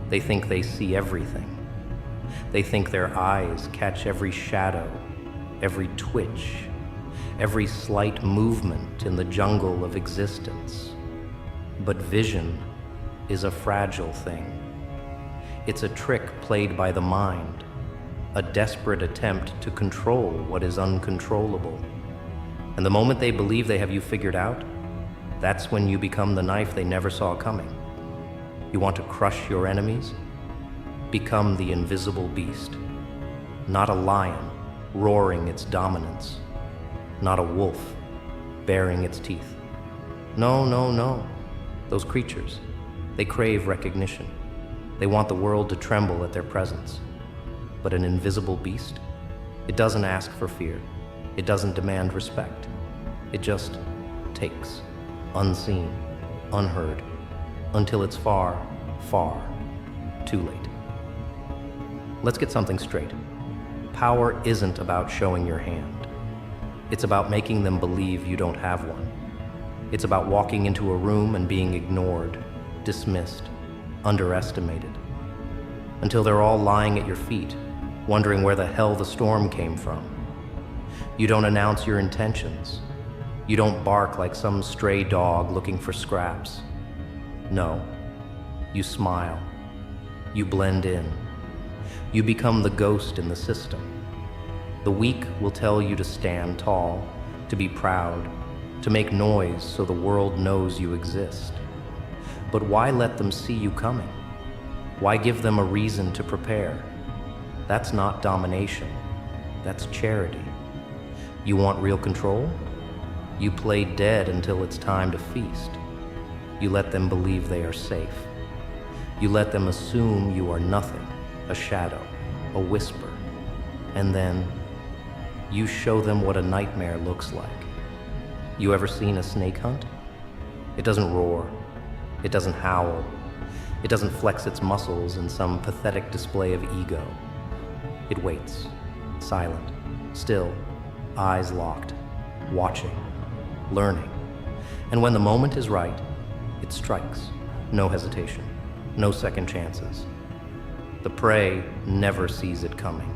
They think they see everything. They think their eyes catch every shadow, every twitch, every slight movement in the jungle of existence. But vision is a fragile thing. It's a trick played by the mind, a desperate attempt to control what is uncontrollable. And the moment they believe they have you figured out, that's when you become the knife they never saw coming. You want to crush your enemies? Become the invisible beast. Not a lion roaring its dominance. Not a wolf baring its teeth. No, no, no. Those creatures, they crave recognition. They want the world to tremble at their presence. But an invisible beast? It doesn't ask for fear. It doesn't demand respect. It just takes, unseen, unheard, until it's far, far too late. Let's get something straight. Power isn't about showing your hand. It's about making them believe you don't have one. It's about walking into a room and being ignored, dismissed, underestimated, until they're all lying at your feet, wondering where the hell the storm came from. You don't announce your intentions. You don't bark like some stray dog looking for scraps. No, you smile. You blend in. You become the ghost in the system. The weak will tell you to stand tall, to be proud, to make noise so the world knows you exist. But why let them see you coming? Why give them a reason to prepare? That's not domination. That's charity. You want real control? You play dead until it's time to feast. You let them believe they are safe. You let them assume you are nothing, a shadow, a whisper. And then you show them what a nightmare looks like. You ever seen a snake hunt? It doesn't roar. It doesn't howl. It doesn't flex its muscles in some pathetic display of ego. It waits, silent, still, eyes locked, watching, learning. And when the moment is right, it strikes. No hesitation, no second chances. The prey never sees it coming.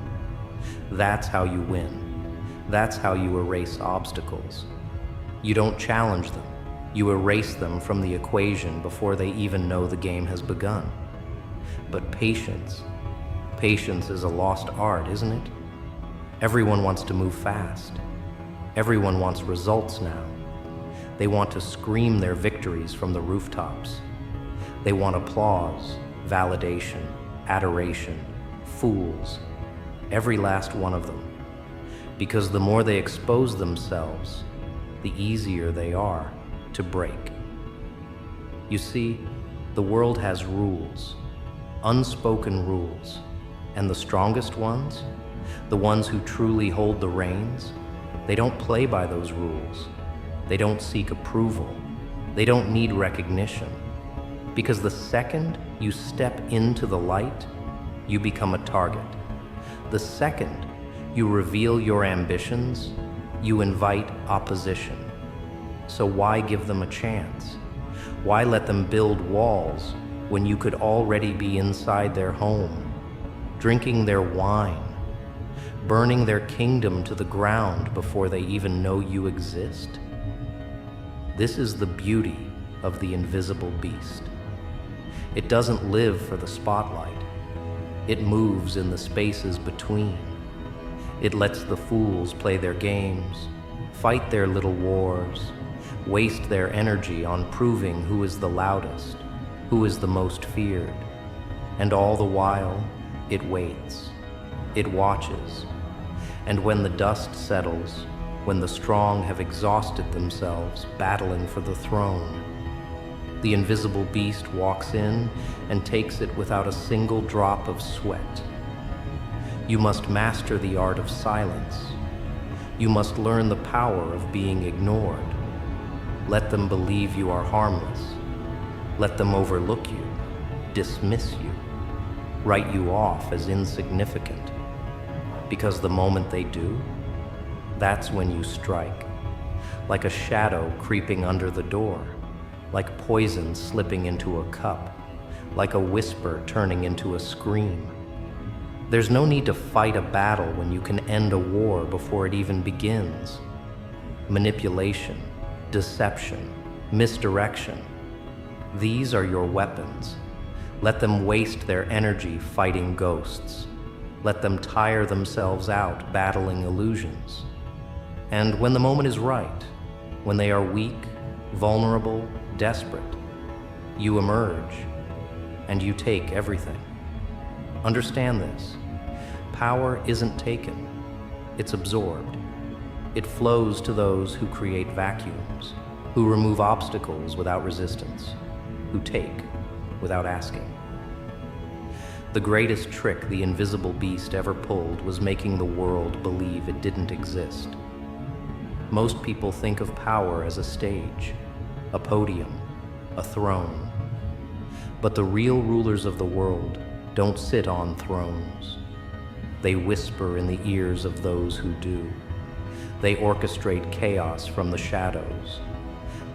That's how you win. That's how you erase obstacles. You don't challenge them. You erase them from the equation before they even know the game has begun. But patience is a lost art, isn't it? Everyone wants to move fast. Everyone wants results now. They want to scream their victories from the rooftops. They want applause, validation, adoration, fools, every last one of them. Because the more they expose themselves, the easier they are to break. You see, the world has rules, unspoken rules, and the strongest ones, the ones who truly hold the reins, they don't play by those rules. They don't seek approval. They don't need recognition. Because the second you step into the light, you become a target. The second you reveal your ambitions, you invite opposition. So why give them a chance? Why let them build walls when you could already be inside their home, drinking their wine, burning their kingdom to the ground before they even know you exist? This is the beauty of the invisible beast. It doesn't live for the spotlight. It moves in the spaces between. It lets the fools play their games, fight their little wars, waste their energy on proving who is the loudest, who is the most feared. And all the while, it waits. It watches. And when the dust settles, when the strong have exhausted themselves battling for the throne, the invisible beast walks in and takes it without a single drop of sweat. You must master the art of silence. You must learn the power of being ignored. Let them believe you are harmless. Let them overlook you, dismiss you, write you off as insignificant. Because the moment they do, that's when you strike, like a shadow creeping under the door, like poison slipping into a cup, like a whisper turning into a scream. There's no need to fight a battle when you can end a war before it even begins. Manipulation, deception, misdirection. These are your weapons. Let them waste their energy fighting ghosts. Let them tire themselves out battling illusions. And when the moment is right, when they are weak, vulnerable, desperate, you emerge and you take everything. Understand this. Power isn't taken, it's absorbed. It flows to those who create vacuums, who remove obstacles without resistance, who take without asking. The greatest trick the invisible beast ever pulled was making the world believe it didn't exist. Most people think of power as a stage, a podium, a throne. But the real rulers of the world don't sit on thrones. They whisper in the ears of those who do. They orchestrate chaos from the shadows.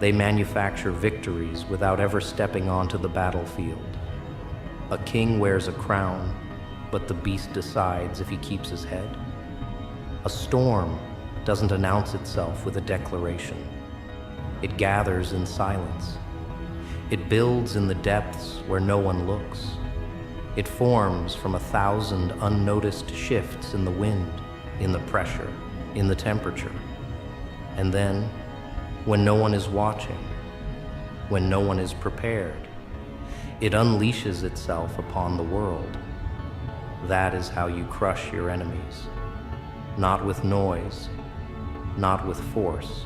They manufacture victories without ever stepping onto the battlefield. A king wears a crown, but the beast decides if he keeps his head. A storm doesn't announce itself with a declaration. It gathers in silence. It builds in the depths where no one looks. It forms from 1,000 unnoticed shifts in the wind, in the pressure, in the temperature. And then, when no one is watching, when no one is prepared, it unleashes itself upon the world. That is how you crush your enemies. Not with noise, not with force,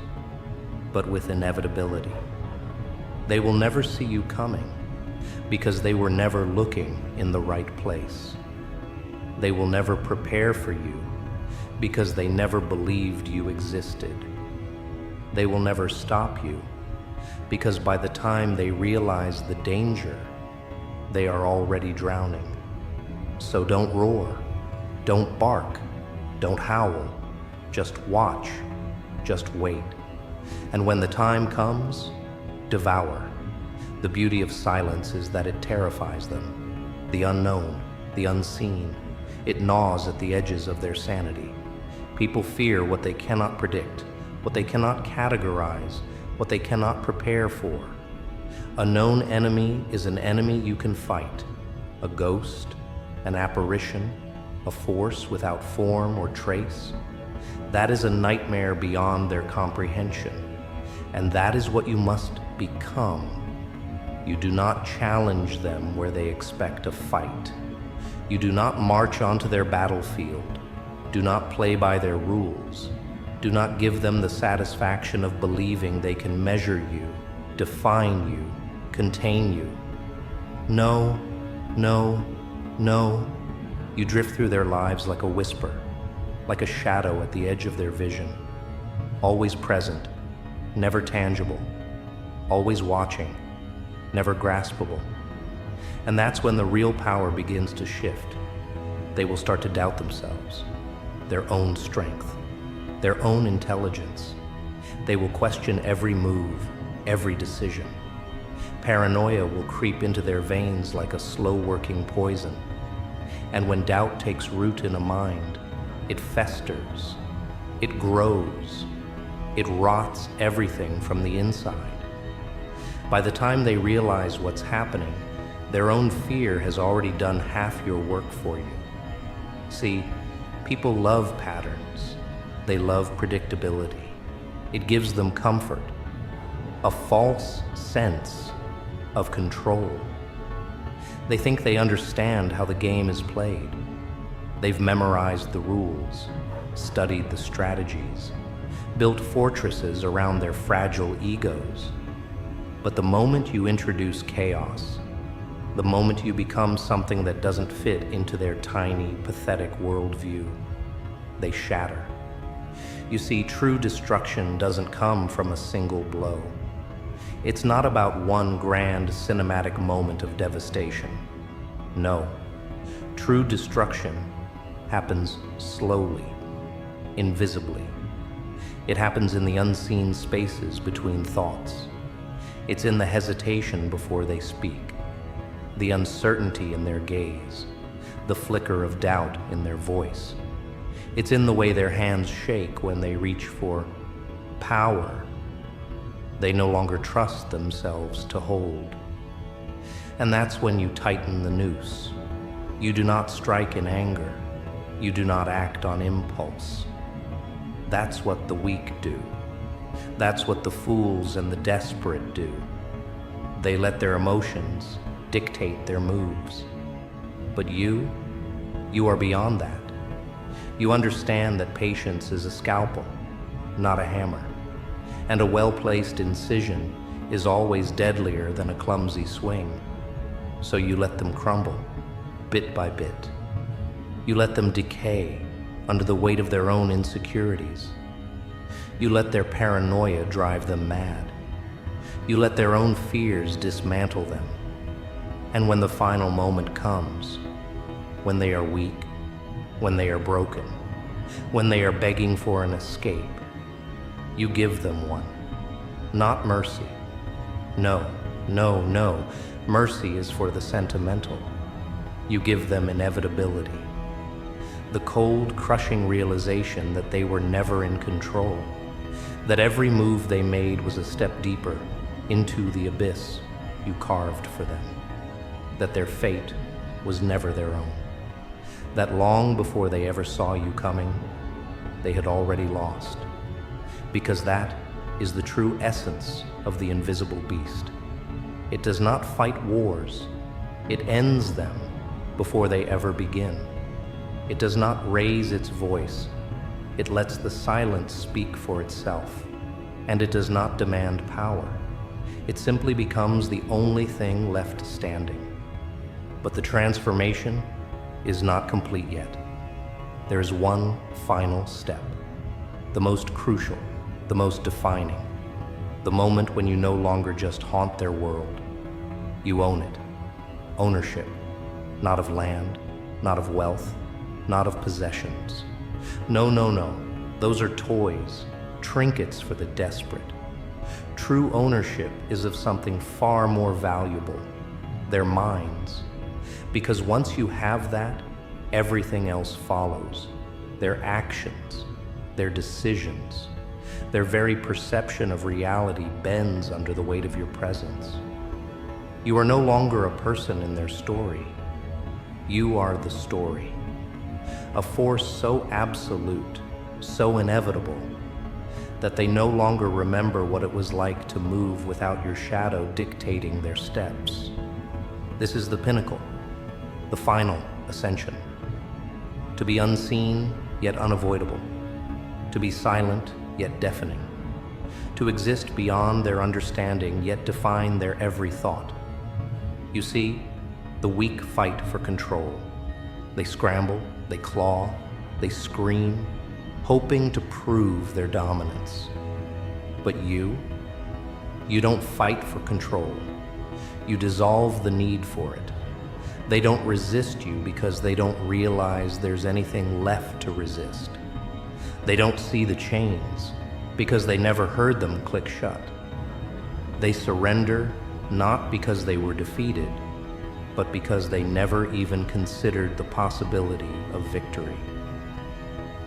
but with inevitability. They will never see you coming because they were never looking in the right place. They will never prepare for you because they never believed you existed. They will never stop you because by the time they realize the danger, they are already drowning. So don't roar, don't bark, don't howl, just watch, just wait. And when the time comes, devour. The beauty of silence is that it terrifies them. The unknown, the unseen. It gnaws at the edges of their sanity. People fear what they cannot predict, what they cannot categorize, what they cannot prepare for. A known enemy is an enemy you can fight. A ghost, an apparition, a force without form or trace. That is a nightmare beyond their comprehension. And that is what you must become. You do not challenge them where they expect a fight. You do not march onto their battlefield. Do not play by their rules. Do not give them the satisfaction of believing they can measure you, define you, contain you. No, no, no. You drift through their lives like a whisper, like a shadow at the edge of their vision. Always present, never tangible. Always watching, never graspable. And that's when the real power begins to shift. They will start to doubt themselves, their own strength, their own intelligence. They will question every move, every decision. Paranoia will creep into their veins like a slow-working poison. And when doubt takes root in a mind, it festers, it grows, it rots everything from the inside. By the time they realize what's happening, their own fear has already done half your work for you. See, people love patterns. They love predictability. It gives them comfort, a false sense of control. They think they understand how the game is played. They've memorized the rules, studied the strategies, built fortresses around their fragile egos. But the moment you introduce chaos, the moment you become something that doesn't fit into their tiny, pathetic worldview, they shatter. You see, true destruction doesn't come from a single blow. It's not about one grand cinematic moment of devastation. No, true destruction happens slowly, invisibly. It happens in the unseen spaces between thoughts. It's in the hesitation before they speak, the uncertainty in their gaze, the flicker of doubt in their voice. It's in the way their hands shake when they reach for power they no longer trust themselves to hold. And that's when you tighten the noose. You do not strike in anger. You do not act on impulse. That's what the weak do. That's what the fools and the desperate do. They let their emotions dictate their moves. But you are beyond that. You understand that patience is a scalpel, not a hammer, and a well-placed incision is always deadlier than a clumsy swing. So you let them crumble, bit by bit. You let them decay under the weight of their own insecurities. You let their paranoia drive them mad. You let their own fears dismantle them. And when the final moment comes, when they are weak, when they are broken, when they are begging for an escape, you give them one. Not mercy. No, no, no. Mercy is for the sentimental. You give them inevitability. The cold, crushing realization that they were never in control, that every move they made was a step deeper into the abyss you carved for them, that their fate was never their own, that long before they ever saw you coming, they had already lost, because that is the true essence of the invisible beast. It does not fight wars. It ends them before they ever begin. It does not raise its voice. It lets the silence speak for itself. And it does not demand power. It simply becomes the only thing left standing. But the transformation is not complete yet. There is one final step, the most crucial, the most defining, the moment when you no longer just haunt their world. You own it. Ownership, not of land, not of wealth, not of possessions. No, no, no. Those are toys, trinkets for the desperate. True ownership is of something far more valuable, their minds. Because once you have that, everything else follows. Their actions, their decisions, their very perception of reality bends under the weight of your presence. You are no longer a person in their story. You are the story. A force so absolute, so inevitable, that they no longer remember what it was like to move without your shadow dictating their steps. This is the pinnacle, the final ascension. To be unseen, yet unavoidable. To be silent, yet deafening. To exist beyond their understanding, yet define their every thought. You see, the weak fight for control. They scramble, they claw, they scream, hoping to prove their dominance. But you don't fight for control. You dissolve the need for it. They don't resist you because they don't realize there's anything left to resist. They don't see the chains because they never heard them click shut. They surrender not because they were defeated, but because they never even considered the possibility of victory.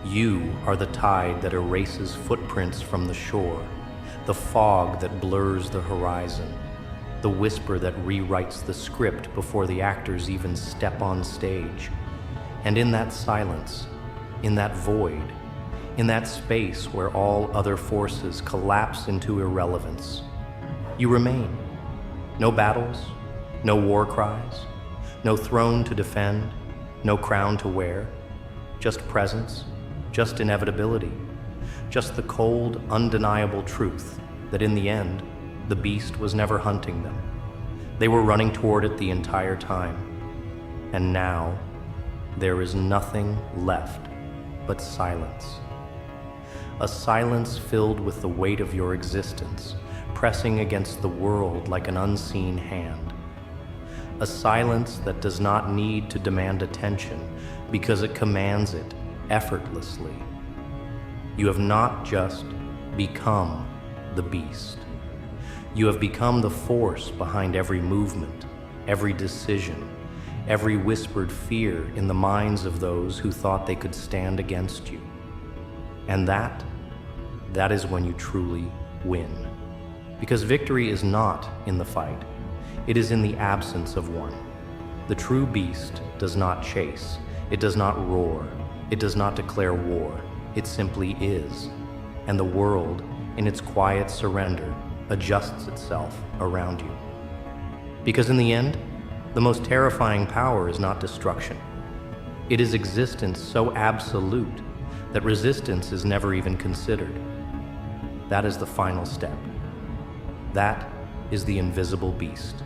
You are the tide that erases footprints from the shore, the fog that blurs the horizon, the whisper that rewrites the script before the actors even step on stage. And in that silence, in that void, in that space where all other forces collapse into irrelevance, you remain. No battles, no war cries, no throne to defend, no crown to wear, just presence, just inevitability, just the cold, undeniable truth that in the end, the beast was never hunting them. They were running toward it the entire time. And now, there is nothing left but silence. A silence filled with the weight of your existence, pressing against the world like an unseen hand. A silence that does not need to demand attention because it commands it effortlessly. You have not just become the beast. You have become the force behind every movement, every decision, every whispered fear in the minds of those who thought they could stand against you. And that is when you truly win. Because victory is not in the fight, it is in the absence of one. The true beast does not chase, it does not roar, it does not declare war, it simply is. And the world, in its quiet surrender, adjusts itself around you. Because in the end, the most terrifying power is not destruction. It is existence so absolute that resistance is never even considered. That is the final step. That is the invisible beast.